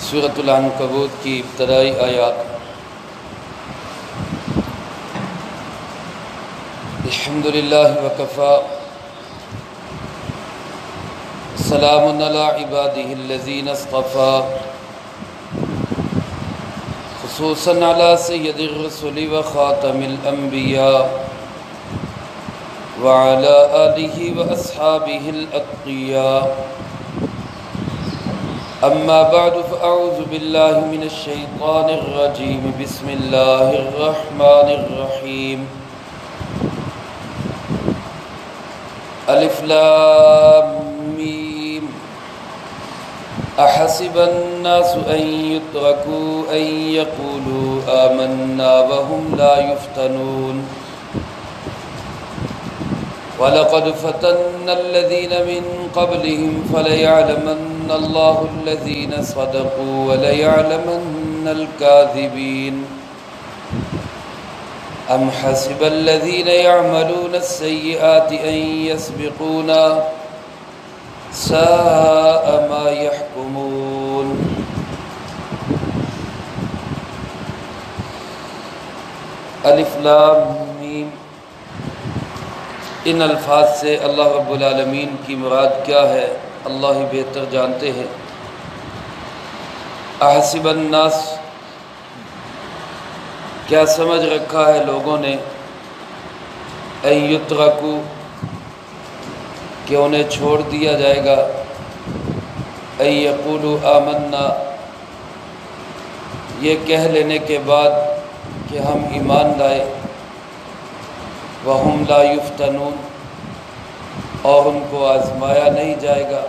سورۃ العنکبوت کی ابتدائی آیات۔ الحمدللہ وکفی، سلام علی عبادہ الذین اصطفی، خصوصاً علی سید الرسل وخاتم الانبیاء وعلی آلہ واصحابہ الاتقیاء۔ اما بعد فاعوذ باللہ من الشیطان الرجیم، بسم اللہ الرحمن الرحیم۔ الف لام میم، احسب الناس ان يتركوا ان يقولوا آمنا وهم لا يفتنون، وَلَقَدْ فَتَنَّا الَّذِينَ مِن قَبْلِهِمْ فَلَيَعْلَمَنَّ اللَّهُ الَّذِينَ صَدَقُوا وَلَيَعْلَمَنَّ الْكَاذِبِينَ۔ أَمْ حَسِبَ الَّذِينَ يَعْمَلُونَ السَّيِّئَاتِ أَن يَسْبِقُونَا سَاءَ مَا يَحْكُمُونَ۔ الف لام میم۔ ان الفاظ سے اللہ رب العالمین کی مراد کیا ہے اللہ ہی بہتر جانتے ہیں۔ احسب الناس، کیا سمجھ رکھا ہے لوگوں نے، ان یترکو، کہ انہیں چھوڑ دیا جائے گا، ان یقولوا آمنا، یہ کہہ لینے کے بعد کہ ہم ایمان لائے، وَهُمْ لَا يُفْتَنُونَ، اور ان کو آزمایا نہیں جائے گا۔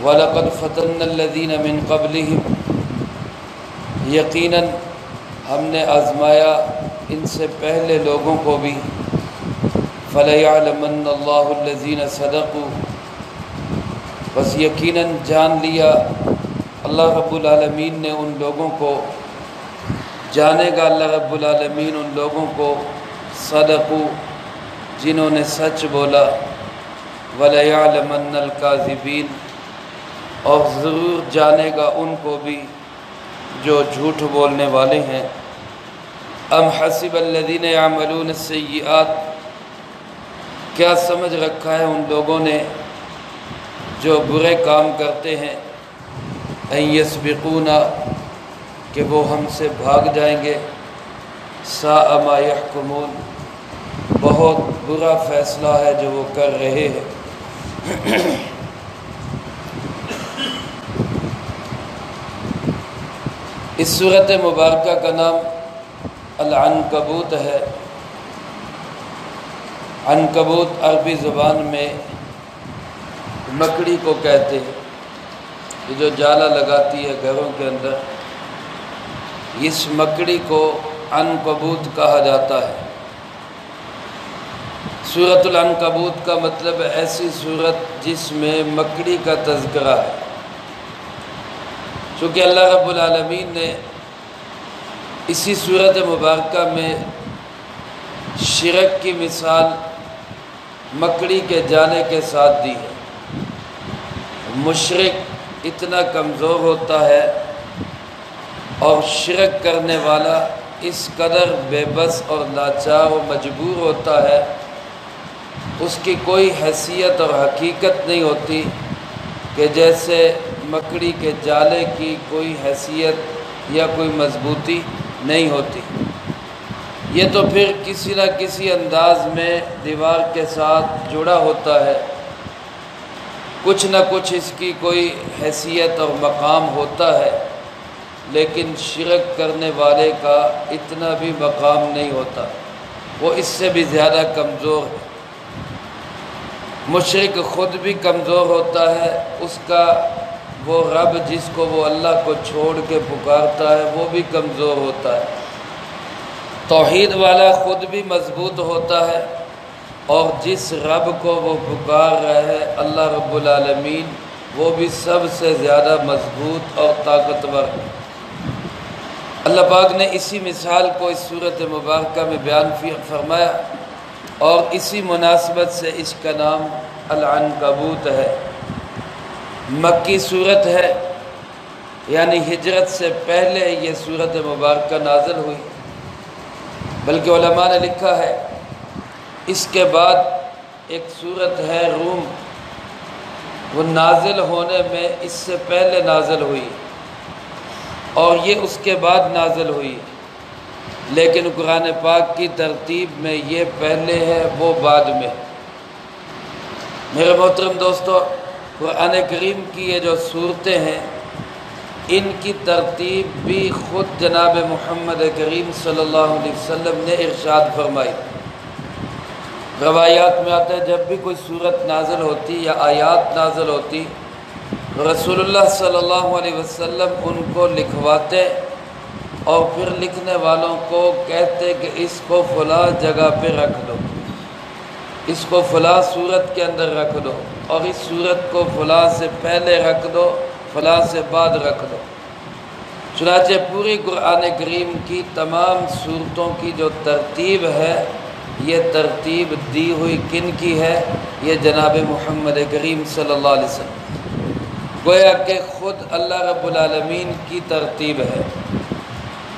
وَلَقَدْ فَتَنَّا الَّذِينَ مِن قَبْلِهِمْ، یقیناً ہم نے آزمایا ان سے پہلے لوگوں کو بھی۔ فَلَيَعْلَمَنَّ اللَّهُ الَّذِينَ صَدَقُوا، بس یقیناً جان لیا اللہ رب العالمین نے ان لوگوں کو، جانے گا اللہ رب العالمین ان لوگوں کو، صدقوا، جنہوں نے سچ بولا، وَلَيَعْلَمَنَّ الْكَاذِبِينَ، اور ضرور جانے گا ان کو بھی جو جھوٹ بولنے والے ہیں۔ ام حسب الذین یعملون السیئات، کیا سمجھ رکھا ہے ان لوگوں نے جو برے کام کرتے ہیں، ان یسبقونا، کہ وہ ہم سے بھاگ جائیں گے، ساء ما یحکمون، بہت برا فیصلہ ہے جو وہ کر رہے ہیں۔ اس سورۃ مبارکہ کا نام العنکبوت ہے۔ عنکبوت عربی زبان میں مکڑی کو کہتے ہیں، یہ جو جالا لگاتی ہے گھروں کے اندر، اس مکڑی کو عنکبوت کہا جاتا ہے۔ سورۃ العنکبوت کا مطلب ہے ایسی سورت جس میں مکڑی کا تذکرہ ہے، چونکہ اللہ رب العالمین نے اسی سورۃ مبارکہ میں شرک کی مثال مکڑی کے جالے کے ساتھ دی ہے۔ مشرک اتنا کمزور ہوتا ہے اور شرک کرنے والا اس قدر بے بس اور لاچار و مجبور ہوتا ہے، اس کی کوئی حیثیت اور حقیقت نہیں ہوتی کہ جیسے مکڑی کے جالے کی کوئی حیثیت یا کوئی مضبوطی نہیں ہوتی۔ یہ تو پھر کسی نہ کسی انداز میں دیوار کے ساتھ جڑا ہوتا ہے، کچھ نہ کچھ اس کی کوئی حیثیت اور مقام ہوتا ہے، لیکن شرک کرنے والے کا اتنا بھی مقام نہیں ہوتا، وہ اس سے بھی زیادہ کمزور ہے۔ مشرک خود بھی کمزور ہوتا ہے، اس کا وہ رب جس کو وہ اللہ کو چھوڑ کے پکارتا ہے وہ بھی کمزور ہوتا ہے۔ توحید والا خود بھی مضبوط ہوتا ہے، اور جس رب کو وہ پکار رہا ہے اللہ رب العالمین، وہ بھی سب سے زیادہ مضبوط اور طاقتور ہے۔ اللہ پاک نے اسی مثال کو اس سورۃ مبارکہ میں بیان فرمایا، اور اسی مناسبت سے اس کا نام العنکبوت ہے۔ مکی صورت ہے، یعنی ہجرت سے پہلے یہ صورت مبارکہ نازل ہوئی، بلکہ علماء نے لکھا ہے اس کے بعد ایک صورت ہے روم، وہ نازل ہونے میں اس سے پہلے نازل ہوئی اور یہ اس کے بعد نازل ہوئی، لیکن قرآن پاک کی ترتیب میں یہ پہلے ہے وہ بعد میں۔ میرے محترم دوستو، قرآن کریم کی یہ جو صورتیں ہیں ان کی ترتیب بھی خود جناب محمد کریم صلی اللہ علیہ وسلم نے ارشاد فرمائی۔ روایات میں آتا ہے جب بھی کوئی صورت نازل ہوتی یا آیات نازل ہوتی رسول اللہ صلی اللہ علیہ وسلم ان کو لکھواتے اور پھر لکھنے والوں کو کہتے کہ اس کو فلاں جگہ پہ رکھ دو، اس کو فلاں صورت کے اندر رکھ دو، اور اس صورت کو فلاں سے پہلے رکھ دو، فلاں سے بعد رکھ دو۔ چنانچہ پوری قرآن کریم کی تمام صورتوں کی جو ترتیب ہے یہ ترتیب دی ہوئی کن کی ہے؟ یہ جناب محمد کریم صلی اللہ علیہ وسلم، گویا کہ خود اللہ رب العالمین کی ترتیب ہے،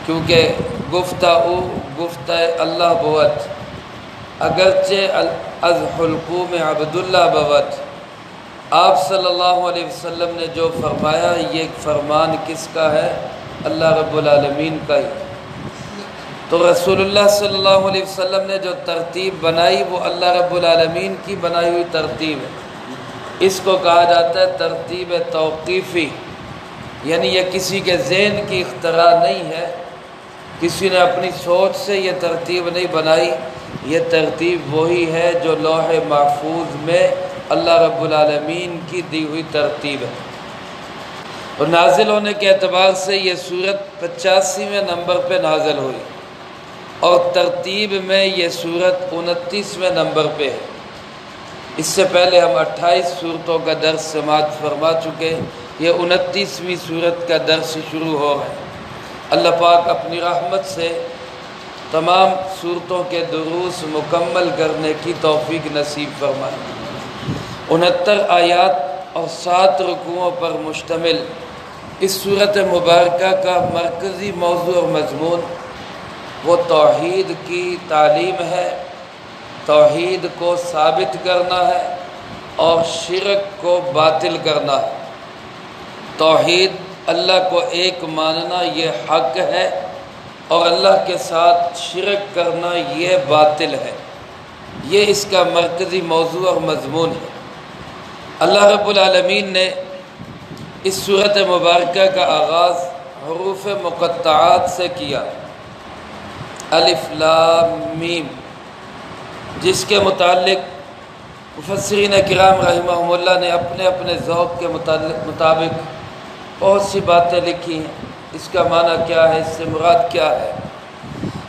کیونکہ گفتہ اللہ بوت اگرچہ از حلقوم عبداللہ بوت، آپ صلی اللہ علیہ وسلم نے جو فرمایا یہ فرمان کس کا ہے؟ اللہ رب العالمین کا ہی۔ تو رسول اللہ صلی اللہ علیہ وسلم نے جو ترتیب بنائی وہ اللہ رب العالمین کی بنائی ہوئی ترتیب ہے۔ اس کو کہا جاتا ہے ترتیب توقیفی، یعنی یہ کسی کے ذہن کی اختراع نہیں ہے، کسی نے اپنی سوچ سے یہ ترتیب نہیں بنائی، یہ ترتیب وہی ہے جو لوح محفوظ میں اللہ رب العالمین کی دی ہوئی ترتیب ہے۔ اور نازل ہونے کے اعتبار سے یہ صورت 85ویں نمبر پہ نازل ہوئی اور ترتیب میں یہ صورت 29ویں نمبر پہ ہے۔ اس سے پہلے ہم 28 صورتوں کا درس سماعت فرما چکے، یہ 29ویں صورت کا درس شروع ہو رہا ہے۔ اللہ پاک اپنی رحمت سے تمام صورتوں کے دروس مکمل کرنے کی توفیق نصیب فرمائے۔ 69 آیات اور 7 رکوعوں پر مشتمل اس صورت مبارکہ کا مرکزی موضوع اور مضمون وہ توحید کی تعلیم ہے، توحید کو ثابت کرنا ہے اور شرک کو باطل کرنا ہے۔ توحید اللہ کو ایک ماننا یہ حق ہے اور اللہ کے ساتھ شرک کرنا یہ باطل ہے، یہ اس کا مرکزی موضوع اور مضمون ہے۔ اللہ رب العالمین نے اس صورت مبارکہ کا آغاز حروف مقطعات سے کیا، الف لام میم، جس کے متعلق مفسرین کرام رحمہم اللہ نے اپنے اپنے ذوق کے مطابق بہت سی باتیں لکھی ہیں، اس کا معنی کیا ہے، اس سے مراد کیا ہے،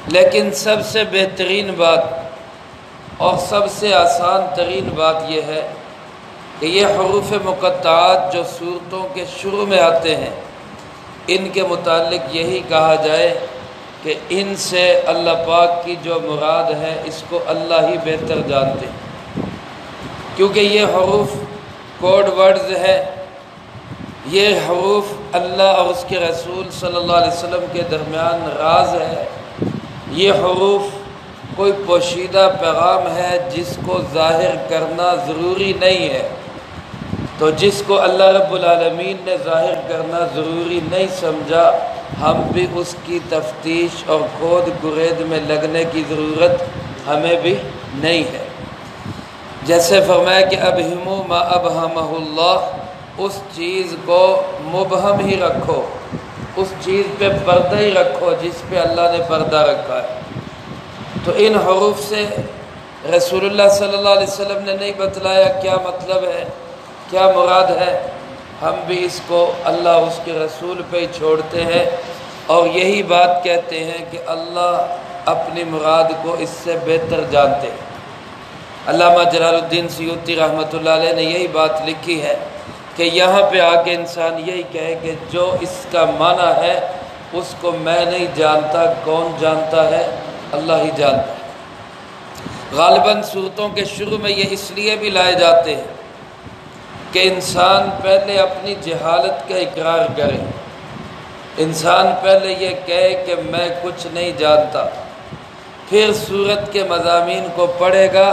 لیکن سب سے بہترین بات اور سب سے آسان ترین بات یہ ہے کہ یہ حروف مقطعات جو صورتوں کے شروع میں آتے ہیں ان کے متعلق یہی کہا جائے کہ ان سے اللہ پاک کی جو مراد ہے اس کو اللہ ہی بہتر جانتے ہیں، کیونکہ یہ حروف کوڈ ورڈز ہے، یہ حروف اللہ اور اس کے رسول صلی اللہ علیہ وسلم کے درمیان راز ہے، یہ حروف کوئی پوشیدہ پیغام ہے جس کو ظاہر کرنا ضروری نہیں ہے، تو جس کو اللہ رب العالمین نے ظاہر کرنا ضروری نہیں سمجھا ہم بھی اس کی تفتیش اور کھود گرید میں لگنے کی ضرورت ہمیں بھی نہیں ہے۔ جیسے فرمایا کہ ابہموا ما ابہمہ اللہ، اس چیز کو مبہم ہی رکھو، اس چیز پہ پردہ ہی رکھو جس پہ اللہ نے پردہ رکھا ہے۔ تو ان حروف سے رسول اللہ صلی اللہ علیہ وسلم نے نہیں بتلایا کیا مطلب ہے، کیا مراد ہے، ہم بھی اس کو اللہ اس کے رسول پہ ہی چھوڑتے ہیں اور یہی بات کہتے ہیں کہ اللہ اپنی مراد کو اس سے بہتر جانتے ہیں۔ علامہ جلال الدین سیوطی رحمۃ اللہ علیہ نے یہی بات لکھی ہے کہ یہاں پہ آ کے انسان یہی کہے کہ جو اس کا معنی ہے اس کو میں نہیں جانتا، کون جانتا ہے؟ اللہ ہی جانتا ہے۔ غالباً صورتوں کے شروع میں یہ اس لیے بھی لائے جاتے ہیں کہ انسان پہلے اپنی جہالت کا اقرار کرے، انسان پہلے یہ کہے کہ میں کچھ نہیں جانتا، پھر سورت کے مضامین کو پڑھے گا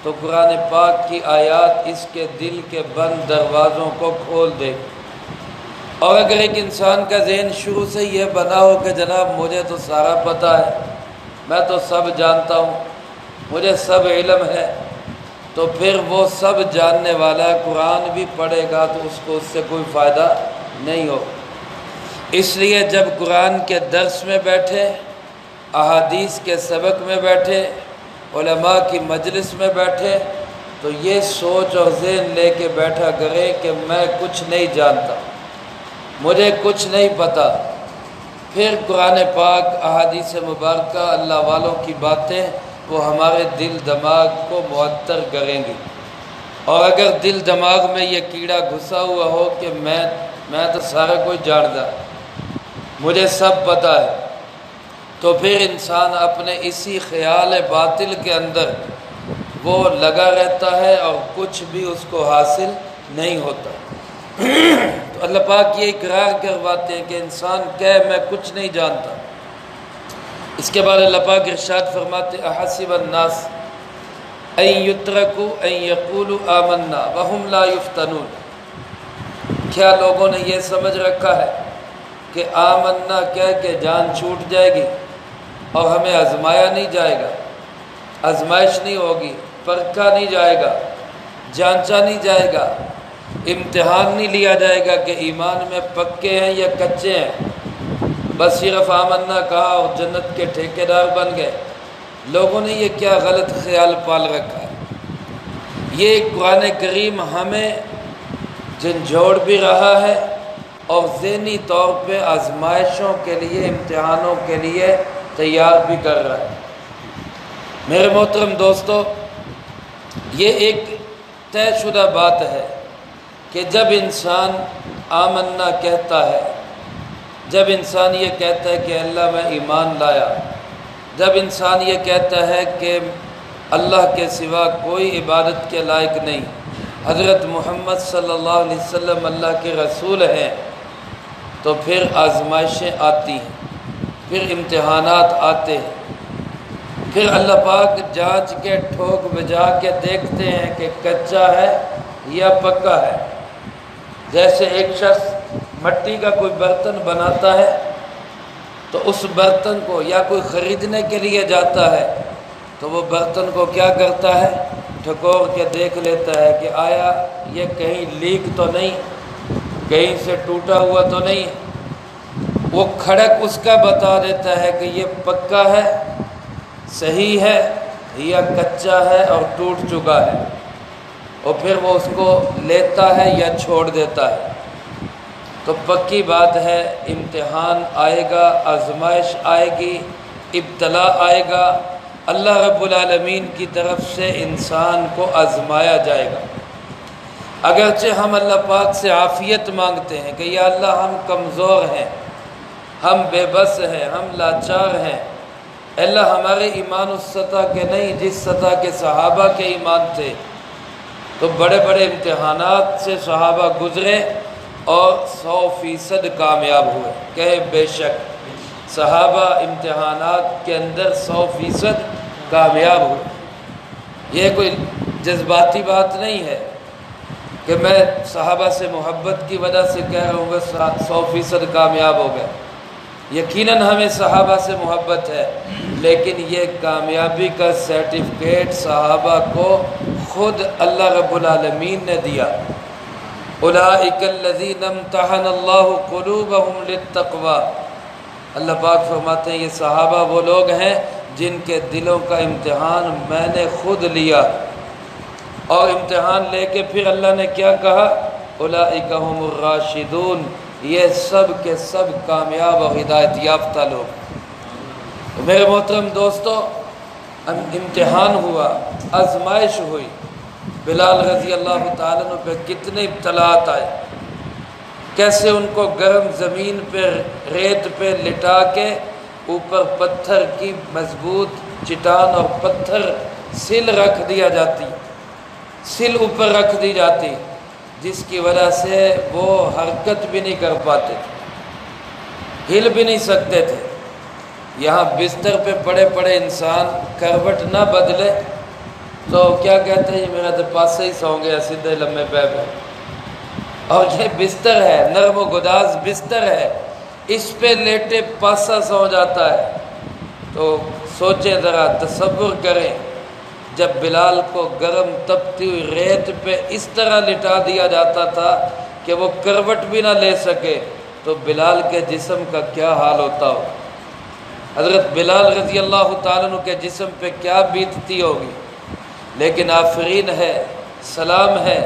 تو قرآن پاک کی آیات اس کے دل کے بند دروازوں کو کھول دے گی۔ اور اگر ایک انسان کا ذہن شروع سے یہ بنا ہو کہ جناب مجھے تو سارا پتہ ہے، میں تو سب جانتا ہوں، مجھے سب علم ہے، تو پھر وہ سب جاننے والا قرآن بھی پڑھے گا تو اس کو اس سے کوئی فائدہ نہیں ہو۔ اس لیے جب قرآن کے درس میں بیٹھے، احادیث کے سبق میں بیٹھے، علماء کی مجلس میں بیٹھے، تو یہ سوچ اور ذہن لے کے بیٹھا کرے کہ میں کچھ نہیں جانتا، مجھے کچھ نہیں پتہ۔ پھر قرآن پاک، احادیث مبارکہ، اللہ والوں کی باتیں وہ ہمارے دل دماغ کو معطر کریں گی۔ اور اگر دل دماغ میں یہ کیڑا گھسا ہوا ہو کہ میں تو سارا کچھ جانتا، مجھے سب پتہ ہے، تو پھر انسان اپنے اسی خیال باطل کے اندر وہ لگا رہتا ہے اور کچھ بھی اس کو حاصل نہیں ہوتا۔ تو اللہ پاک یہ اقرار کرواتے ہیں کہ انسان کہے میں کچھ نہیں جانتا۔ اس کے بعد اللہ پاک ارشاد فرماتے احسب الناس ان یترکوا ان یقولوا آمنا وهم لا یفتنون، کیا لوگوں نے یہ سمجھ رکھا ہے کہ آمنا کہہ کے جان چھوٹ جائے گی اور ہمیں آزمایا نہیں جائے گا، آزمائش نہیں ہوگی، پرکھا نہیں جائے گا، جانچا نہیں جائے گا، امتحان نہیں لیا جائے گا کہ ایمان میں پکے ہیں یا کچے ہیں، بس صرف آمنا کہا اور جنت کے ٹھیکیدار بن گئے۔ لوگوں نے یہ کیا غلط خیال پال رکھا ہے۔ یہ قرآن کریم ہمیں جھنجھوڑ بھی رہا ہے اور ذہنی طور پہ آزمائشوں کے لیے، امتحانوں کے لیے تیار بھی کر رہا ہے۔ میرے محترم دوستو، یہ ایک طے شدہ بات ہے کہ جب انسان آمنا کہتا ہے، جب انسان یہ کہتا ہے کہ اللہ میں ایمان لایا، جب انسان یہ کہتا ہے کہ اللہ کے سوا کوئی عبادت کے لائق نہیں، حضرت محمد صلی اللہ علیہ وسلم اللہ کے رسول ہیں، تو پھر آزمائشیں آتی ہیں، پھر امتحانات آتے ہیں، پھر اللہ پاک جانچ کے ٹھوک بجا کے دیکھتے ہیں کہ کچا ہے یا پکا ہے۔ جیسے ایک شخص مٹی کا کوئی برتن بناتا ہے تو اس برتن کو یا کوئی خریدنے کے لیے جاتا ہے تو وہ برتن کو کیا کرتا ہے، ٹھکور کے دیکھ لیتا ہے کہ آیا یہ کہیں لیک تو نہیں، کہیں سے ٹوٹا ہوا تو نہیں۔ وہ کھڑک اس کا بتا دیتا ہے کہ یہ پکا ہے، صحیح ہے، یا کچا ہے اور ٹوٹ چکا ہے، اور پھر وہ اس کو لیتا ہے یا چھوڑ دیتا ہے۔ تو پکی بات ہے امتحان آئے گا، آزمائش آئے گی، ابتلا آئے گا، اللہ رب العالمین کی طرف سے انسان کو آزمایا جائے گا۔ اگرچہ ہم اللہ پاک سے عافیت مانگتے ہیں کہ یا اللہ ہم کمزور ہیں، ہم بے بس ہیں، ہم لاچار ہیں، اللہ ہمارے ایمان اس سطح کے نہیں جس سطح کے صحابہ کے ایمان تھے۔ تو بڑے بڑے امتحانات سے صحابہ گزرے اور 100% کامیاب ہوئے۔ کہے بے شک صحابہ امتحانات کے اندر 100% کامیاب ہوئے۔ یہ کوئی جذباتی بات نہیں ہے کہ میں صحابہ سے محبت کی وجہ سے کہہ رہا ہوں کہ 100% کامیاب ہو گئے۔ یقیناً ہمیں صحابہ سے محبت ہے، لیکن یہ کامیابی کا سرٹیفکیٹ صحابہ کو خود اللہ رب العالمین نے دیا۔ اولئک الذین امتحن اللہ قلوبہم للتقوی، اللہ پاک فرماتے ہیں یہ صحابہ وہ لوگ ہیں جن کے دلوں کا امتحان میں نے خود لیا۔ اور امتحان لے کے پھر اللہ نے کیا کہا، اولئک ھم الراشدون، یہ سب کے سب کامیاب اور ہدایت یافتہ لوگ۔ تو میرے محترم دوستو، امتحان ہوا، آزمائش ہوئی۔ بلال رضی اللہ تعالیٰ عنہ پہ کتنے ابتلاءات آئے، کیسے ان کو گرم زمین پہ ریت پہ لٹا کے اوپر پتھر کی مضبوط چٹان اور پتھر سل رکھ دیا جاتی، سل اوپر رکھ دی جاتی، جس کی وجہ سے وہ حرکت بھی نہیں کر پاتے تھے۔ ہل بھی نہیں سکتے تھے۔ یہاں بستر پہ پڑے پڑے انسان کروٹ نہ بدلے تو کیا کہتے ہیں، میرا تو پاسے ہی سو گیا سیدھے لمبے پہ پہ، اور یہ بستر ہے، نرم و گداز بستر ہے، اس پہ لیٹے پاسا سو جاتا ہے۔ تو سوچیں ذرا، تصور کریں جب بلال کو گرم تپتی ہوئی ریت پہ اس طرح لٹا دیا جاتا تھا کہ وہ کروٹ بھی نہ لے سکے، تو بلال کے جسم کا کیا حال ہوتا ہو۔ حضرت بلال رضی اللہ تعالیٰ عنہ کے جسم پہ کیا بیتتی ہوگی۔ لیکن آفرین ہے، سلام ہے،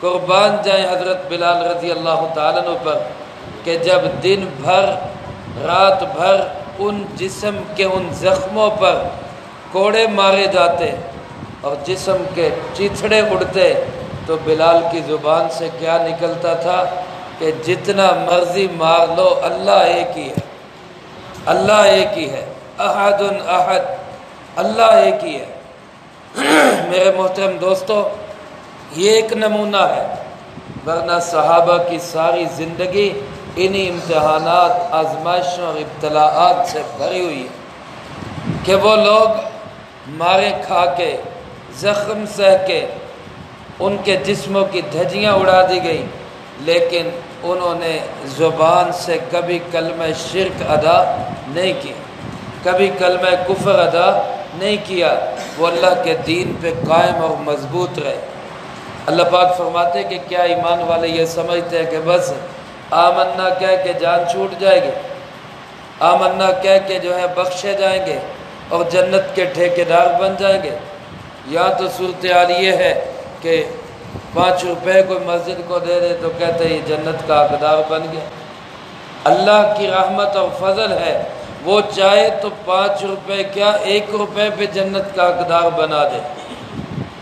قربان جائیں حضرت بلال رضی اللہ تعالیٰ عنہ پر کہ جب دن بھر رات بھر ان جسم کے ان زخموں پر کوڑے مارے جاتے اور جسم کے چیتھڑے اڑتے، تو بلال کی زبان سے کیا نکلتا تھا کہ جتنا مرضی مار لو اللہ ایک ہی ہے، اللہ ایک ہی ہے، احد احد، اللہ ایک ہی ہے۔ میرے محترم دوستو، یہ ایک نمونہ ہے، ورنہ صحابہ کی ساری زندگی انہی امتحانات، آزمائشوں اور ابتلاءات سے بھری ہوئی ہے کہ وہ لوگ مارے کھا کے، زخم سہ کے، ان کے جسموں کی دھجیاں اڑا دی گئی، لیکن انہوں نے زبان سے کبھی کلمہ شرک ادا نہیں کیا، کبھی کلمہ کفر ادا نہیں کیا، وہ اللہ کے دین پہ قائم اور مضبوط رہے۔ اللہ پاک فرماتے کہ کیا ایمان والے یہ سمجھتے ہیں کہ بس آمنا کہہ کے جان چھوٹ جائے گی، آمنا کہہ کے جو ہے بخشے جائیں گے اور جنت کے ٹھیکیدار بن جائیں گے۔ یا تو صورتحال یہ ہے کہ 5 روپے کوئی مسجد کو دے دے تو کہتے ہیں جنت کا حقدار بن گیا۔ اللہ کی رحمت اور فضل ہے، وہ چاہے تو 5 روپے کیا 1 روپے پہ جنت کا حقدار بنا دے،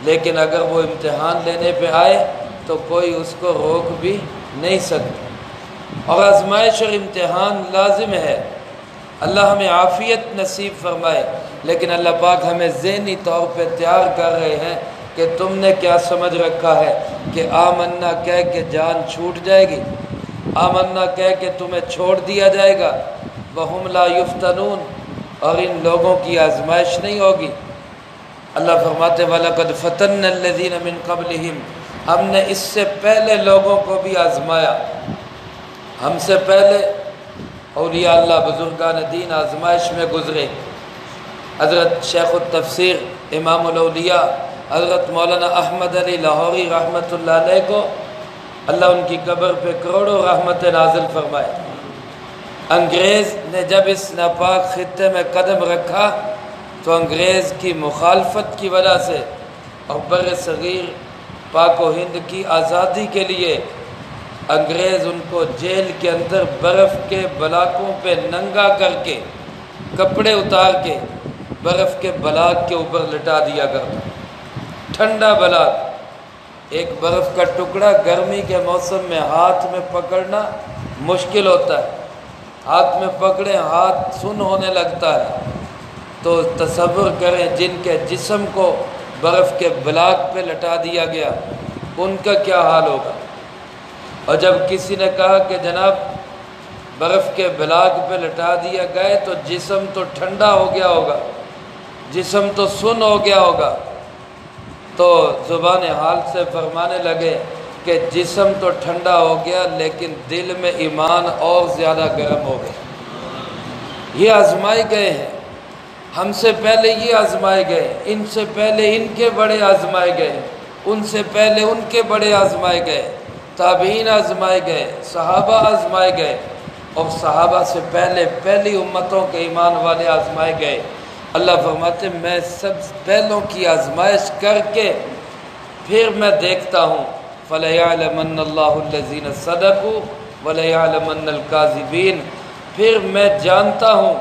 لیکن اگر وہ امتحان لینے پہ آئے تو کوئی اس کو روک بھی نہیں سکتا۔ اور آزمائش اور امتحان لازم ہے، اللہ ہمیں عافیت نصیب فرمائے، لیکن اللہ پاک ہمیں ذہنی طور پہ تیار کر رہے ہیں کہ تم نے کیا سمجھ رکھا ہے کہ آمنا کہہ کے جان چھوٹ جائے گی، آمنا کہہ کے تمہیں چھوڑ دیا جائے گا، وَهُمْ لَا يُفْتَنُونَ، اور ان لوگوں کی آزمائش نہیں ہوگی۔ اللہ فرماتے وَلَقَدْ فَتَنَّ الَّذِينَ مِن قَبْلِهِمْ، ہم نے اس سے پہلے لوگوں کو بھی آزمایا، ہم سے پہلے اولیاء اللہ بزرگان دین آزمائش میں گزرے۔ حضرت شیخ التفسیر امام الاولیاء حضرت مولانا احمد علی لاہوری رحمۃ اللہ علیہ کو اللہ ان کی قبر پہ کروڑوں رحمت نازل فرمائے۔ انگریز نے جب اس ناپاک خطے میں قدم رکھا تو انگریز کی مخالفت کی وجہ سے اور بر صغیر پاک و ہند کی آزادی کے لیے انگریز ان کو جیل کے اندر برف کے بلاکوں پہ ننگا کر کے، کپڑے اتار کے برف کے بلاک کے اوپر لٹا دیا کرتا، ٹھنڈا بلاک، ایک برف کا ٹکڑا گرمی کے موسم میں ہاتھ میں پکڑنا مشکل ہوتا ہے، ہاتھ میں پکڑے ہاتھ سن ہونے لگتا ہے، تو تصور کریں جن کے جسم کو برف کے بلاک پہ لٹا دیا گیا ان کا کیا حال ہوگا۔ اور جب کسی نے کہا کہ جناب برف کے بلاک پہ لٹا دیا گئے تو جسم تو ٹھنڈا ہو گیا ہوگا، جسم تو سن ہو گیا ہوگا، تو زبان حال سے فرمانے لگے کہ جسم تو ٹھنڈا ہو گیا لیکن دل میں ایمان اور زیادہ گرم ہو گیا۔ یہ آزمائے گئے ہیں، ہم سے پہلے یہ آزمائے گئے، ان سے پہلے ان کے بڑے آزمائے گئے، ان سے پہلے ان کے بڑے آزمائے گئے، تابعین آزمائے گئے، صحابہ آزمائے گئے، اور صحابہ سے پہلے پہلی امتوں کے ایمان والے آزمائے گئے۔ اللہ فرماتے میں سب پہلوں کی آزمائش کر کے پھر میں دیکھتا ہوں، فَلَيَعْلَمَنَّ اللَّهُ الَّذِينَ صَدَقُوا وَلَيَعْلَمَنَّ الْكَاذِبِينَ، پھر میں جانتا ہوں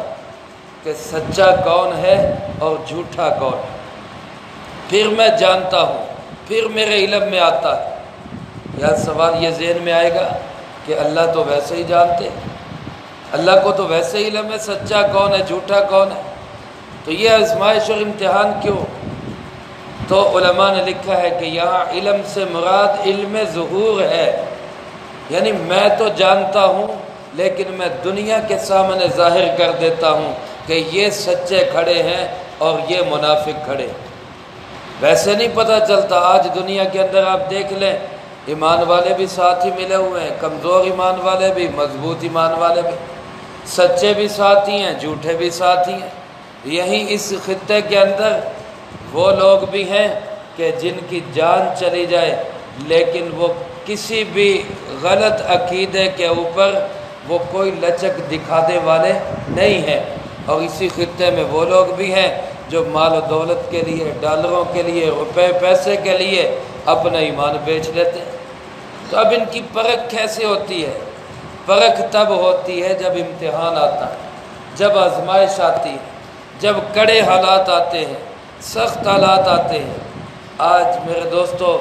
کہ سچا کون ہے اور جھوٹا کون ہے، پھر میں جانتا ہوں، پھر میرے علم میں آتا ہے۔ یا سوال یہ ذہن میں آئے گا کہ اللہ تو ویسے ہی جانتے، اللہ کو تو ویسے ہی علم ہے سچا کون ہے جھوٹا کون ہے، تو یہ آزمائش اور امتحان کیوں؟ تو علماء نے لکھا ہے کہ یہاں علم سے مراد علم ظہور ہے، یعنی میں تو جانتا ہوں لیکن میں دنیا کے سامنے ظاہر کر دیتا ہوں کہ یہ سچے کھڑے ہیں اور یہ منافق کھڑے ہیں۔ ویسے نہیں پتہ چلتا۔ آج دنیا کے اندر آپ دیکھ لیں، ایمان والے بھی ساتھی ملے ہوئے ہیں، کمزور ایمان والے بھی، مضبوط ایمان والے بھی، سچے بھی ساتھی ہیں، جھوٹے بھی ساتھی ہیں۔ یہی اس خطے کے اندر وہ لوگ بھی ہیں کہ جن کی جان چلی جائے لیکن وہ کسی بھی غلط عقیدے کے اوپر وہ کوئی لچک دکھانے والے نہیں ہیں، اور اسی خطے میں وہ لوگ بھی ہیں جو مال و دولت کے لیے، ڈالروں کے لیے، روپے پیسے کے لیے اپنا ایمان بیچ لیتے ہیں۔ تو اب ان کی پرکھ کیسے ہوتی ہے؟ پرکھ تب ہوتی ہے جب امتحان آتا ہے، جب آزمائش آتی ہے، جب کڑے حالات آتے ہیں، سخت حالات آتے ہیں۔ آج میرے دوستو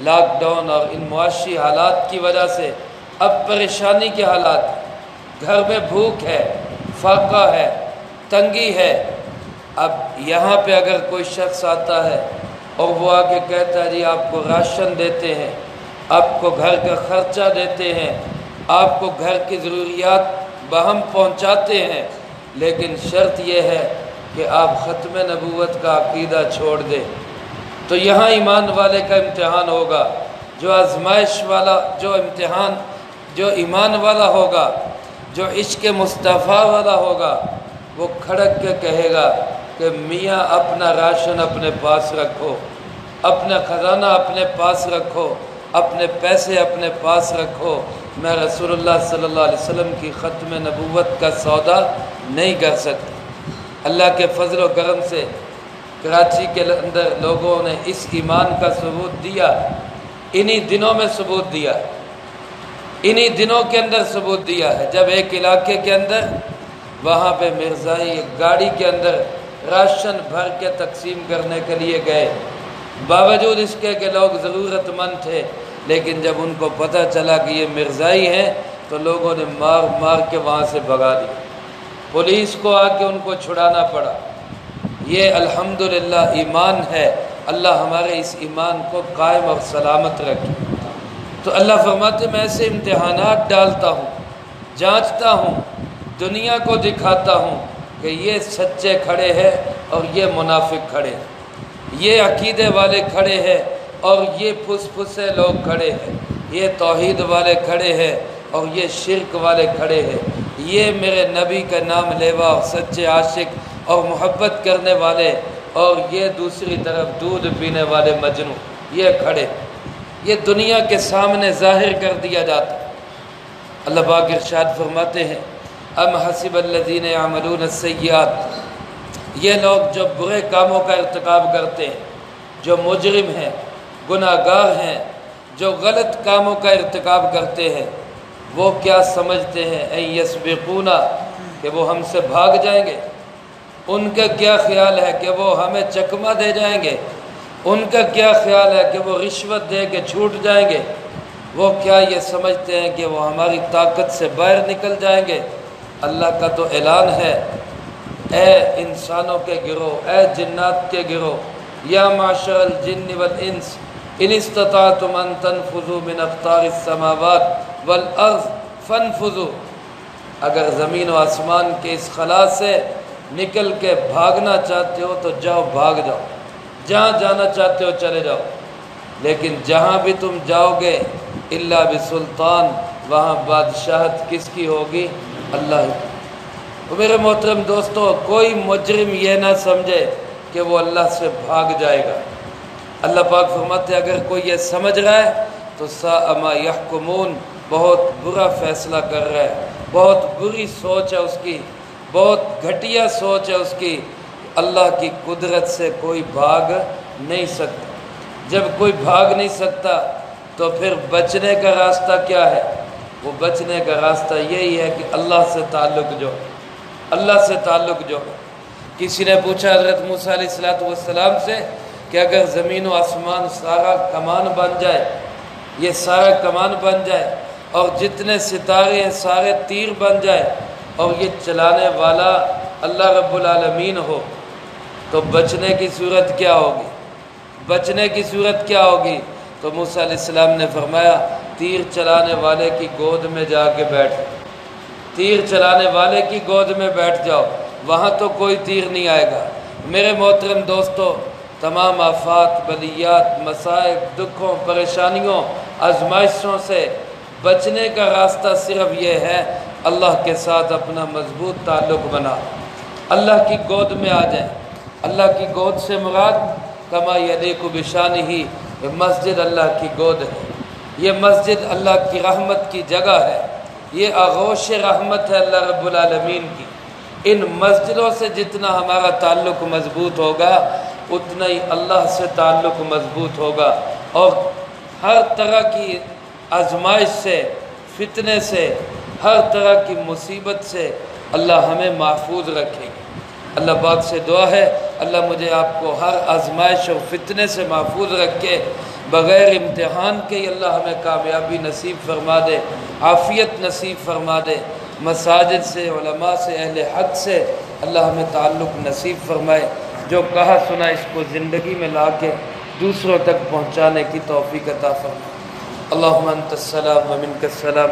لاک ڈاؤن اور ان معاشی حالات کی وجہ سے اب پریشانی کے حالات ہیں، گھر میں بھوک ہے، فاقہ ہے، تنگی ہے۔ اب یہاں پہ اگر کوئی شخص آتا ہے اور وہ آ کے کہتا ہے جی آپ کو راشن دیتے ہیں، آپ کو گھر کا خرچہ دیتے ہیں، آپ کو گھر کی ضروریات بہم پہنچاتے ہیں، لیکن شرط یہ ہے کہ آپ ختم نبوت کا عقیدہ چھوڑ دیں، تو یہاں ایمان والے کا امتحان ہوگا۔ جو آزمائش والا، جو امتحان، جو ایمان والا ہوگا، جو عشق مصطفیٰ والا ہوگا، وہ کھڑک کے کہے گا کہ میاں اپنا راشن اپنے پاس رکھو، اپنا خزانہ اپنے پاس رکھو، اپنے پیسے اپنے پاس رکھو، میں رسول اللہ صلی اللہ علیہ وسلم کی ختم نبوت کا سودا نہیں کر سکتا۔ اللہ کے فضل و کرم سے کراچی کے اندر لوگوں نے اس ایمان کا ثبوت دیا، انہی دنوں میں ثبوت دیا، انہی دنوں کے اندر ثبوت دیا ہے، جب ایک علاقے کے اندر وہاں پہ مرزائی ایک گاڑی کے اندر راشن بھر کے تقسیم کرنے کے لیے گئے، باوجود اس کے کہ لوگ ضرورت مند تھے، لیکن جب ان کو پتہ چلا کہ یہ مرزائی ہیں تو لوگوں نے مار مار کے وہاں سے بھگا دیا، پولیس کو آ کے ان کو چھڑانا پڑا۔ یہ الحمدللہ ایمان ہے، اللہ ہمارے اس ایمان کو قائم اور سلامت رکھے۔ تو اللہ فرماتے میں ایسے امتحانات ڈالتا ہوں، جانچتا ہوں، دنیا کو دکھاتا ہوں کہ یہ سچے کھڑے ہیں اور یہ منافق کھڑے ہیں، یہ عقیدے والے کھڑے ہیں اور یہ پھس پھسے لوگ کھڑے ہیں، یہ توحید والے کھڑے ہیں اور یہ شرک والے کھڑے ہیں، یہ میرے نبی کا نام لیوا اور سچے عاشق اور محبت کرنے والے، اور یہ دوسری طرف دودھ پینے والے مجنوں، یہ کھڑے، یہ دنیا کے سامنے ظاہر کر دیا جاتا ہے۔ اللہ پاک ارشاد فرماتے ہیں ام حسب الذین یعملون السیئات، یہ لوگ جو برے کاموں کا ارتکاب کرتے ہیں، جو مجرم ہیں، گناہ گار ہیں، جو غلط کاموں کا ارتکاب کرتے ہیں، وہ کیا سمجھتے ہیں ان یسبقونا، کہ وہ ہم سے بھاگ جائیں گے؟ ان کا کیا خیال ہے کہ وہ ہمیں چکمہ دے جائیں گے؟ ان کا کیا خیال ہے کہ وہ رشوت دے کے چھوٹ جائیں گے؟ وہ کیا یہ سمجھتے ہیں کہ وہ ہماری طاقت سے باہر نکل جائیں گے؟ اللہ کا تو اعلان ہے، اے انسانوں کے گروہ، اے جنات کے گروہ، یا معشر الجن والانس ان استطعتم ان تنفذوا من اقطار السماوات والارض فانفذوا، اگر زمین و آسمان کے اس خلا سے نکل کے بھاگنا چاہتے ہو تو جاؤ، بھاگ جاؤ، جہاں جانا چاہتے ہو چلے جاؤ، لیکن جہاں بھی تم جاؤ گے الا بسلطان، وہاں بادشاہت کس کی ہوگی؟ اللہ ہی۔ تو میرے محترم دوستو، کوئی مجرم یہ نہ سمجھے کہ وہ اللہ سے بھاگ جائے گا۔ اللہ پاک فرماتے ہیں اگر کوئی یہ سمجھ رہا ہے تو ساء ما یحکمون، بہت برا فیصلہ کر رہا ہے، بہت بری سوچ ہے اس کی، بہت گھٹیا سوچ ہے اس کی۔ اللہ کی قدرت سے کوئی بھاگ نہیں سکتا۔ جب کوئی بھاگ نہیں سکتا تو پھر بچنے کا راستہ کیا ہے؟ وہ بچنے کا راستہ یہی ہے کہ اللہ سے تعلق جو، اللہ سے تعلق جو۔ کسی نے پوچھا حضرت موسیٰ علیہ السلام سے کہ اگر زمین و آسمان سارا کمان بن جائے، یہ سارا کمان بن جائے اور جتنے ستارے ہیں سارے تیر بن جائے اور یہ چلانے والا اللہ رب العالمین ہو تو بچنے کی صورت کیا ہوگی؟ بچنے کی صورت کیا ہوگی؟ تو موسیٰ علیہ السلام نے فرمایا تیر چلانے والے کی گود میں جا کے بیٹھ، تیر چلانے والے کی گود میں بیٹھ جاؤ، وہاں تو کوئی تیر نہیں آئے گا۔ میرے محترم دوستو، تمام آفات، بلیات، مصائب، دکھوں، پریشانیوں، آزمائشوں سے بچنے کا راستہ صرف یہ ہے، اللہ کے ساتھ اپنا مضبوط تعلق بنا، اللہ کی گود میں آ جائیں۔ اللہ کی گود سے مراد کما یلیق بشانہ، یہ مسجد اللہ کی گود ہے، یہ مسجد اللہ کی رحمت کی جگہ ہے، یہ آغوش رحمت ہے اللہ رب العالمین کی۔ ان مسجدوں سے جتنا ہمارا تعلق مضبوط ہوگا اتنا ہی اللہ سے تعلق مضبوط ہوگا، اور ہر طرح کی آزمائش سے، فتنے سے، ہر طرح کی مصیبت سے اللہ ہمیں محفوظ رکھے گا۔ اللہ پاک سے دعا ہے اللہ مجھے آپ کو ہر آزمائش اور فتنے سے محفوظ رکھے، بغیر امتحان کے ہی اللہ ہمیں کامیابی نصیب فرما دے، عافیت نصیب فرما دے، مساجد سے، علماء سے، اہل حق سے اللہ ہمیں تعلق نصیب فرمائے، جو کہا سنا اس کو زندگی میں لا کے دوسروں تک پہنچانے کی توفیق عطا فرمائے۔ اللہم انت السلام و منک السلام۔